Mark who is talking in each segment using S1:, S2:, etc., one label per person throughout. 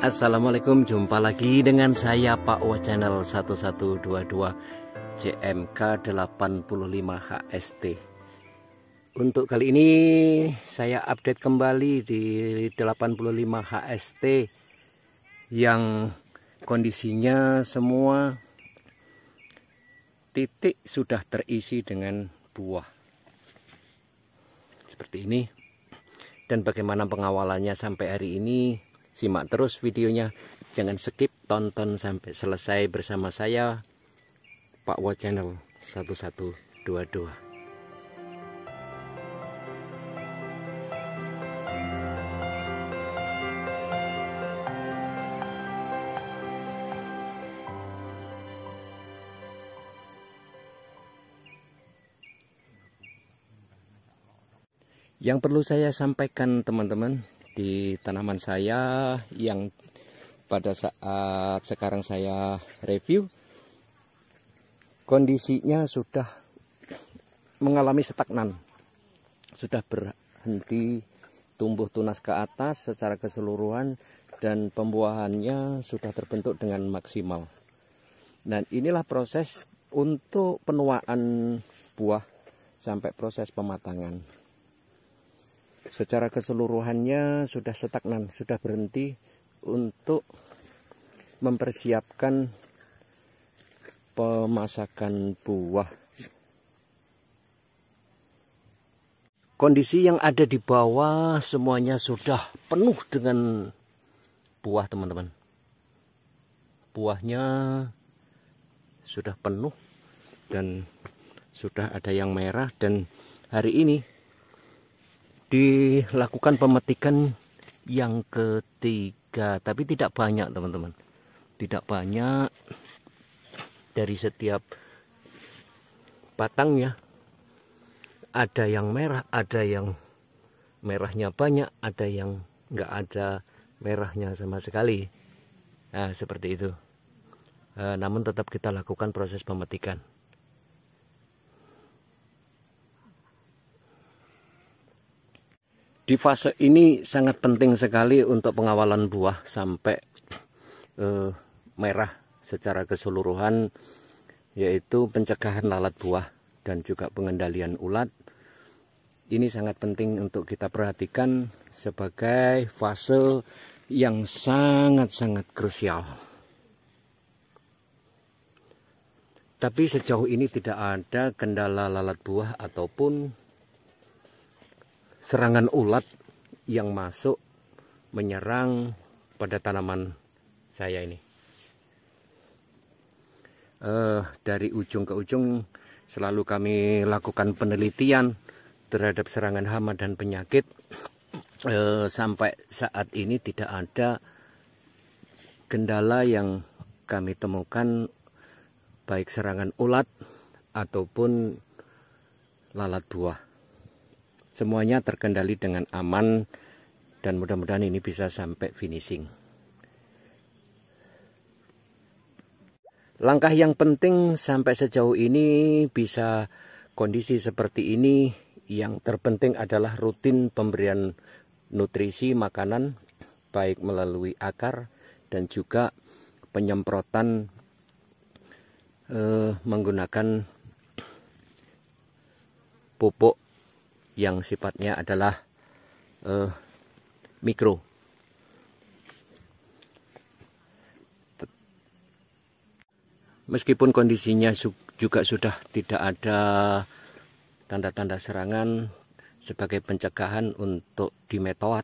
S1: Assalamualaikum, jumpa lagi dengan saya Pak Wo Channel 1122 CMK 85 HST. Untuk kali ini saya update kembali di 85 HST yang kondisinya semua titik sudah terisi dengan buah seperti ini. Dan bagaimana pengawalannya sampai hari ini, simak terus videonya, jangan skip, tonton sampai selesai bersama saya Pak Wo Channel 1122. Yang perlu saya sampaikan teman-teman, di tanaman saya yang pada saat sekarang saya review, kondisinya sudah mengalami stagnan, sudah berhenti tumbuh tunas ke atas secara keseluruhan, dan pembuahannya sudah terbentuk dengan maksimal. Dan inilah proses untuk penuaan buah sampai proses pematangan. Secara keseluruhannya sudah stagnan, sudah berhenti untuk mempersiapkan pemasakan buah. Kondisi yang ada di bawah semuanya sudah penuh dengan buah, teman-teman. Buahnya sudah penuh dan sudah ada yang merah, dan hari ini dilakukan pemetikan yang ketiga, tapi tidak banyak teman-teman, tidak banyak. Dari setiap batangnya ada yang merah, ada yang merahnya banyak, ada yang nggak ada merahnya sama sekali. Nah, seperti itu. Namun tetap kita lakukan proses pemetikan. Di fase ini sangat penting sekali untuk pengawalan buah sampai merah secara keseluruhan, yaitu pencegahan lalat buah dan juga pengendalian ulat. Ini sangat penting untuk kita perhatikan sebagai fase yang sangat-sangat krusial. Tapi sejauh ini tidak ada kendala lalat buah ataupun serangan ulat yang masuk menyerang pada tanaman saya ini. Dari ujung ke ujung selalu kami lakukan penelitian terhadap serangan hama dan penyakit. Sampai saat ini tidak ada kendala yang kami temukan, baik serangan ulat ataupun lalat buah. Semuanya terkendali dengan aman, dan mudah-mudahan ini bisa sampai finishing. Langkah yang penting sampai sejauh ini bisa kondisi seperti ini, yang terpenting adalah rutin pemberian nutrisi makanan, baik melalui akar dan juga penyemprotan menggunakan pupuk yang sifatnya adalah mikro. Meskipun kondisinya juga sudah tidak ada tanda-tanda serangan, sebagai pencegahan untuk dimetoat,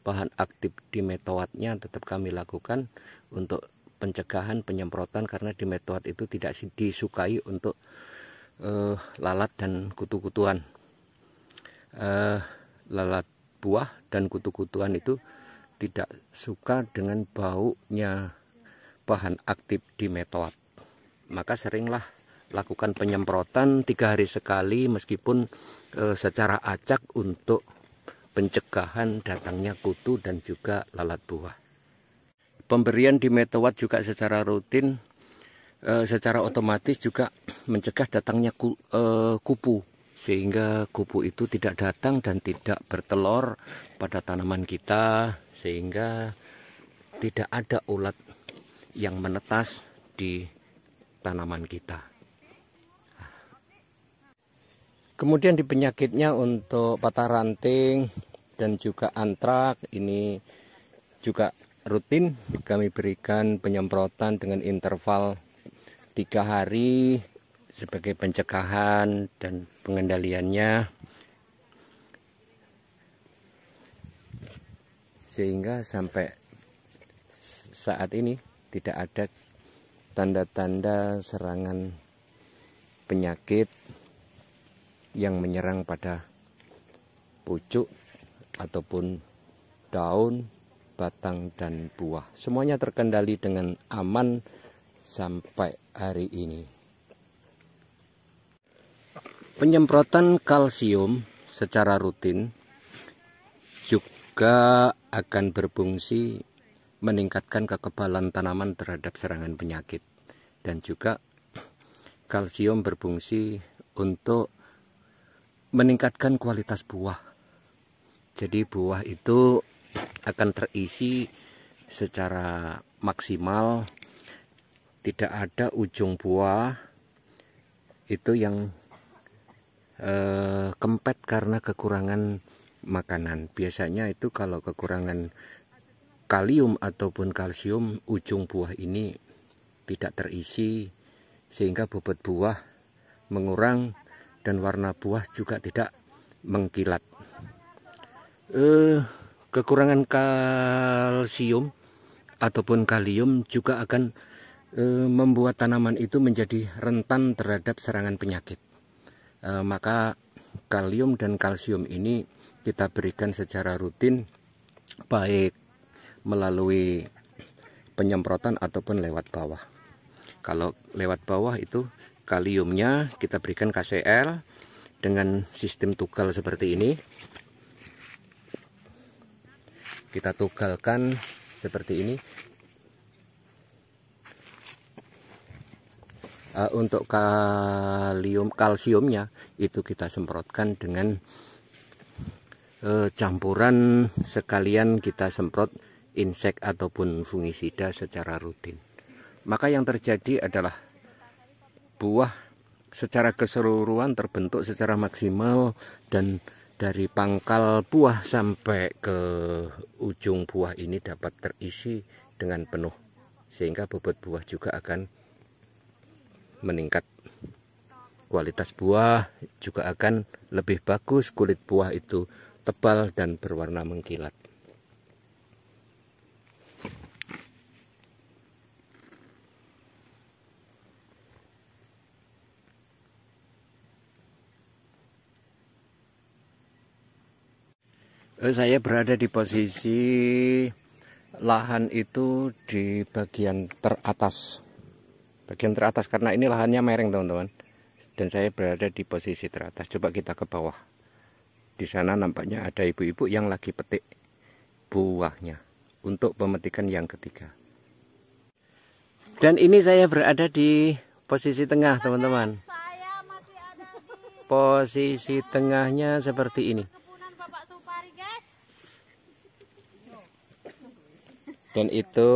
S1: bahan aktif dimetoatnya tetap kami lakukan untuk pencegahan penyemprotan, karena dimetoat itu tidak disukai untuk lalat dan kutu-kutuan. Lalat buah dan kutu-kutuan itu tidak suka dengan baunya bahan aktif dimetoat. Maka seringlah lakukan penyemprotan 3 hari sekali, meskipun secara acak, untuk pencegahan datangnya kutu dan juga lalat buah. Pemberian dimetoat juga secara rutin, secara otomatis juga mencegah datangnya kupu, sehingga kupu itu tidak datang dan tidak bertelur pada tanaman kita, sehingga tidak ada ulat yang menetas di tanaman kita. Kemudian di penyakitnya untuk patah ranting dan juga antrak, ini juga rutin kami berikan penyemprotan dengan interval 3 hari sebagai pencegahan dan pengendaliannya, sehingga sampai saat ini tidak ada tanda-tanda serangan penyakit yang menyerang pada pucuk ataupun daun, batang, dan buah. Semuanya terkendali dengan aman sampai hari ini. Penyemprotan kalsium secara rutin juga akan berfungsi meningkatkan kekebalan tanaman terhadap serangan penyakit, dan juga kalsium berfungsi untuk meningkatkan kualitas buah. Jadi buah itu akan terisi secara maksimal, tidak ada ujung buah itu yang kempet karena kekurangan makanan. Biasanya itu kalau kekurangan kalium ataupun kalsium, ujung buah ini tidak terisi sehingga bobot buah mengurang dan warna buah juga tidak mengkilat. Kekurangan kalsium ataupun kalium juga akan membuat tanaman itu menjadi rentan terhadap serangan penyakit. Maka kalium dan kalsium ini kita berikan secara rutin, baik melalui penyemprotan ataupun lewat bawah. Kalau lewat bawah itu kaliumnya kita berikan KCl dengan sistem tugal seperti ini. Kita tugalkan seperti ini. Untuk kalsiumnya itu kita semprotkan dengan campuran, sekalian kita semprot insek ataupun fungisida secara rutin. Maka yang terjadi adalah buah secara keseluruhan terbentuk secara maksimal, dan dari pangkal buah sampai ke ujung buah ini dapat terisi dengan penuh, sehingga bobot buah juga akan meningkat. Kualitas buah juga akan lebih bagus, kulit buah itu tebal dan berwarna mengkilat. Saya berada di posisi lahan itu di bagian teratas. Bagian teratas karena ini lahannya mereng, teman-teman. Dan saya berada di posisi teratas. Coba kita ke bawah. Di sana nampaknya ada ibu-ibu yang lagi petik buahnya untuk pemetikan yang ketiga. Dan ini saya berada di posisi tengah, teman-teman. Posisi tengahnya seperti ini. Dan itu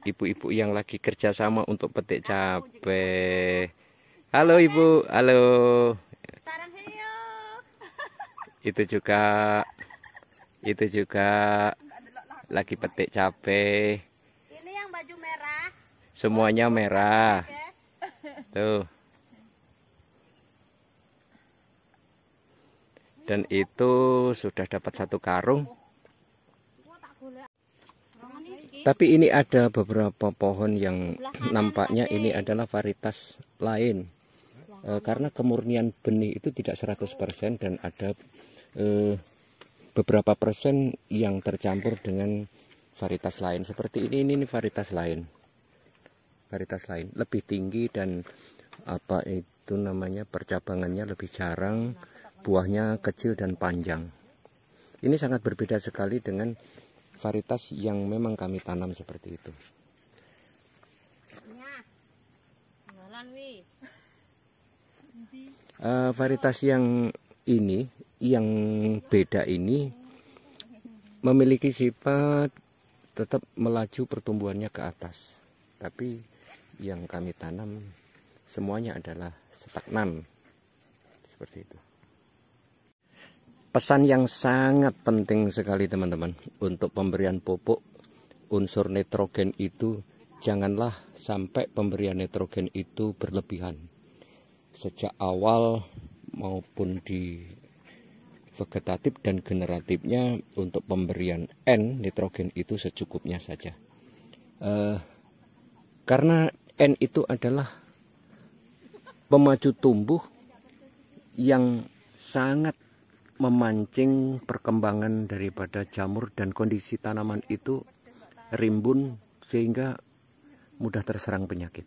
S1: ibu-ibu yang lagi kerjasama untuk petik cabai. Halo ibu, halo. Itu juga lagi petik cabai.
S2: Ini yang baju merah.
S1: Semuanya merah. Tuh. Dan itu sudah dapat 1 karung. Tapi ini ada beberapa pohon yang nampaknya ini adalah varietas lain. Karena kemurnian benih itu tidak 100% dan ada beberapa persen yang tercampur dengan varietas lain. Seperti ini varietas lain. Varietas lain lebih tinggi dan apa itu namanya, percabangannya lebih jarang, buahnya kecil dan panjang. Ini sangat berbeda sekali dengan varietas yang memang kami tanam seperti itu. Varietas yang ini, yang beda ini memiliki sifat tetap melaju pertumbuhannya ke atas. Tapi yang kami tanam semuanya adalah stagnan. Seperti itu. Pesan yang sangat penting sekali teman-teman untuk pemberian pupuk unsur nitrogen itu, janganlah sampai pemberian nitrogen itu berlebihan. Sejak awal maupun di vegetatif dan generatifnya, untuk pemberian N nitrogen itu secukupnya saja. Karena N itu adalah pemaju tumbuh yang sangat memancing perkembangan daripada jamur, dan kondisi tanaman itu rimbun sehingga mudah terserang penyakit.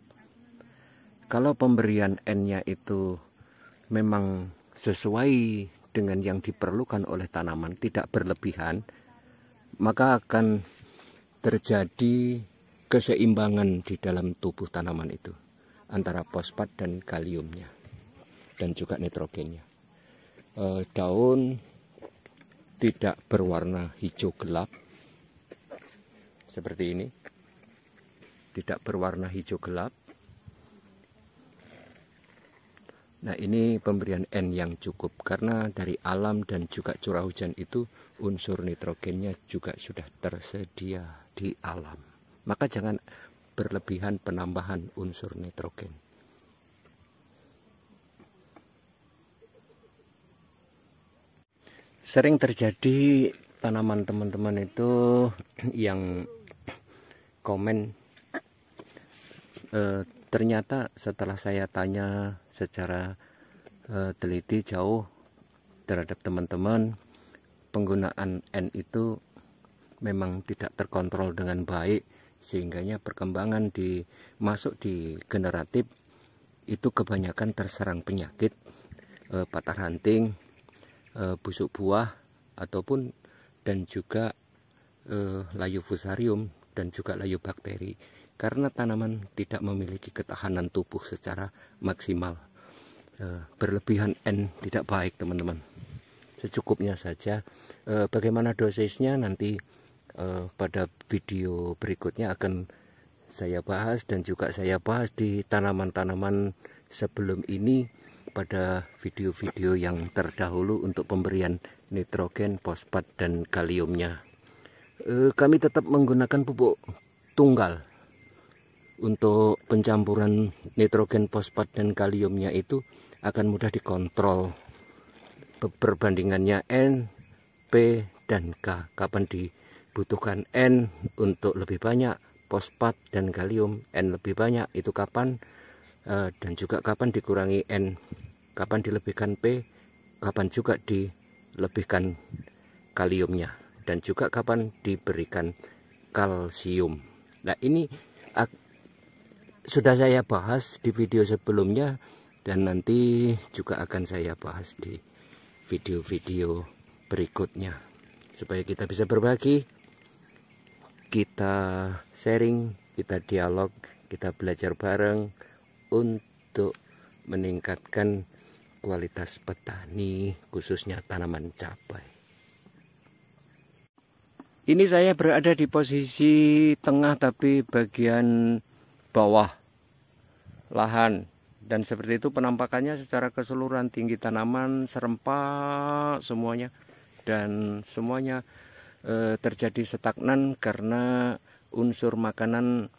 S1: Kalau pemberian N-nya itu memang sesuai dengan yang diperlukan oleh tanaman, tidak berlebihan, maka akan terjadi keseimbangan di dalam tubuh tanaman itu antara fosfat dan kaliumnya dan juga nitrogennya. Daun tidak berwarna hijau gelap seperti ini, tidak berwarna hijau gelap. Nah, ini pemberian N yang cukup, karena dari alam dan juga curah hujan itu unsur nitrogennya juga sudah tersedia di alam. Maka jangan berlebihan penambahan unsur nitrogen. Sering terjadi tanaman teman-teman itu yang komen, ternyata setelah saya tanya secara teliti jauh terhadap teman-teman, penggunaan N itu memang tidak terkontrol dengan baik, sehingganya perkembangan masuk di generatif itu kebanyakan terserang penyakit, patah ranting, busuk buah, ataupun dan juga layu fusarium dan juga layu bakteri, karena tanaman tidak memiliki ketahanan tubuh secara maksimal. Berlebihan N tidak baik teman-teman, secukupnya saja. Bagaimana dosisnya nanti pada video berikutnya akan saya bahas, dan juga saya bahas di tanaman-tanaman sebelum ini pada video-video yang terdahulu untuk pemberian nitrogen, fosfat, dan kaliumnya. Kami tetap menggunakan pupuk tunggal untuk pencampuran nitrogen, fosfat, dan kaliumnya. Itu akan mudah dikontrol perbandingannya N, P, dan K. Kapan dibutuhkan N untuk lebih banyak, fosfat dan kalium N lebih banyak, itu kapan, dan juga kapan dikurangi N, kapan dilebihkan P, kapan juga dilebihkan kaliumnya, dan juga kapan diberikan kalsium. Nah, ini sudah saya bahas di video sebelumnya, dan nanti juga akan saya bahas di video-video berikutnya, supaya kita bisa berbagi, kita sharing, kita dialog, kita belajar bareng untuk meningkatkan kualitas petani, khususnya tanaman cabai. Ini saya berada di posisi tengah, tapi bagian bawah lahan, dan seperti itu penampakannya secara keseluruhan. Tinggi tanaman serempak semuanya, dan semuanya terjadi stagnan karena unsur makanan,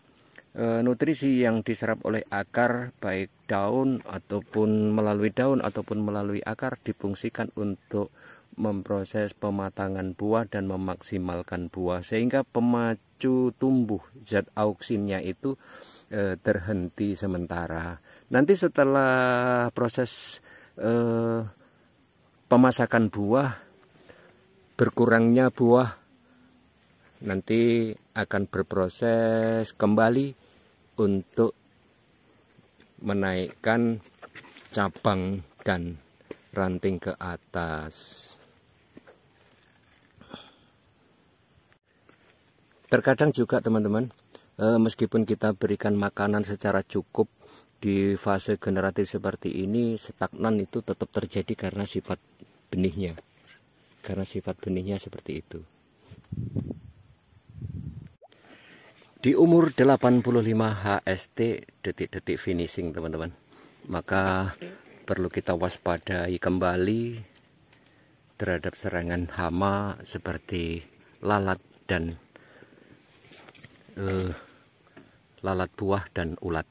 S1: nutrisi yang diserap oleh akar, baik daun ataupun melalui akar, difungsikan untuk memproses pematangan buah dan memaksimalkan buah, sehingga pemacu tumbuh zat auksinnya itu terhenti sementara. Nanti setelah proses pemasakan buah, berkurangnya buah, nanti akan berproses kembali untuk menaikkan cabang dan ranting ke atas. Terkadang juga teman-teman, meskipun kita berikan makanan secara cukup di fase generatif seperti ini, stagnan itu tetap terjadi karena sifat benihnya. Karena sifat benihnya seperti itu. Di umur 85 HST, detik-detik finishing teman-teman. Maka perlu kita waspadai kembali terhadap serangan hama seperti lalat dan lalat buah dan ulat.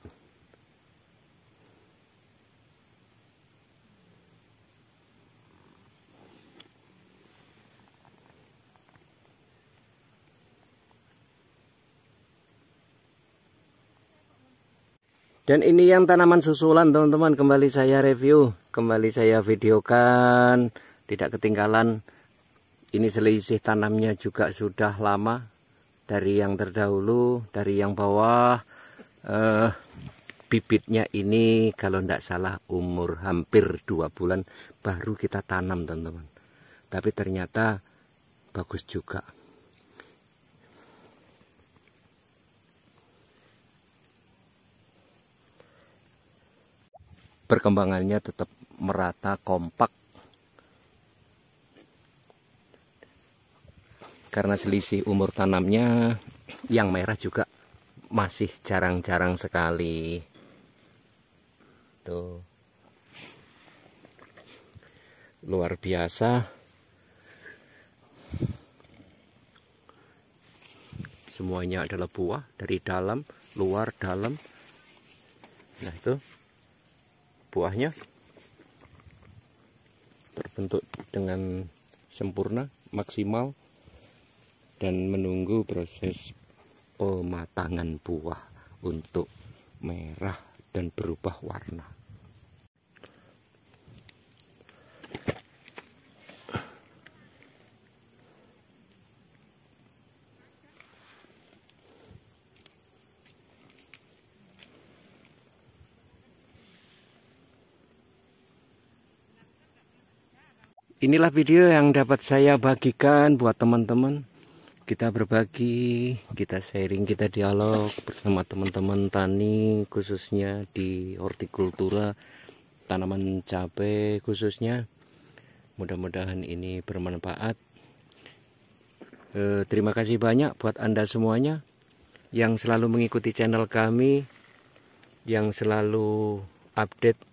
S1: Dan ini yang tanaman susulan teman-teman, kembali saya review, kembali saya videokan, tidak ketinggalan. Ini selisih tanamnya juga sudah lama dari yang terdahulu, dari yang bawah. Bibitnya ini kalau tidak salah umur hampir 2 bulan baru kita tanam teman-teman. Tapi ternyata bagus juga. Perkembangannya tetap merata, kompak. Karena selisih umur tanamnya, yang merah juga masih jarang-jarang sekali. Tuh. Luar biasa. Semuanya adalah buah dari dalam, luar, dalam. Nah, itu buahnya terbentuk dengan sempurna, maksimal, dan menunggu proses pematangan buah untuk merah dan berubah warna. Inilah video yang dapat saya bagikan buat teman-teman. Kita berbagi, kita sharing, kita dialog bersama teman-teman tani, khususnya di hortikultura, tanaman cabai khususnya. Mudah-mudahan ini bermanfaat. Terima kasih banyak buat Anda semuanya yang selalu mengikuti channel kami, yang selalu update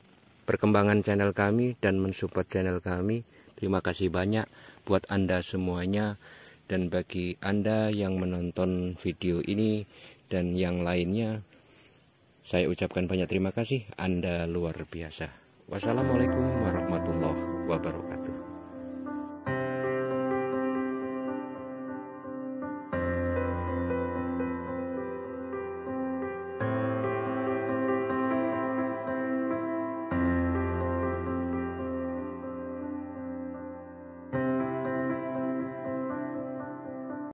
S1: perkembangan channel kami dan mensupport channel kami. Terima kasih banyak buat Anda semuanya, dan bagi Anda yang menonton video ini dan yang lainnya, saya ucapkan banyak terima kasih. Anda luar biasa. Wassalamualaikum warahmatullahi wabarakatuh.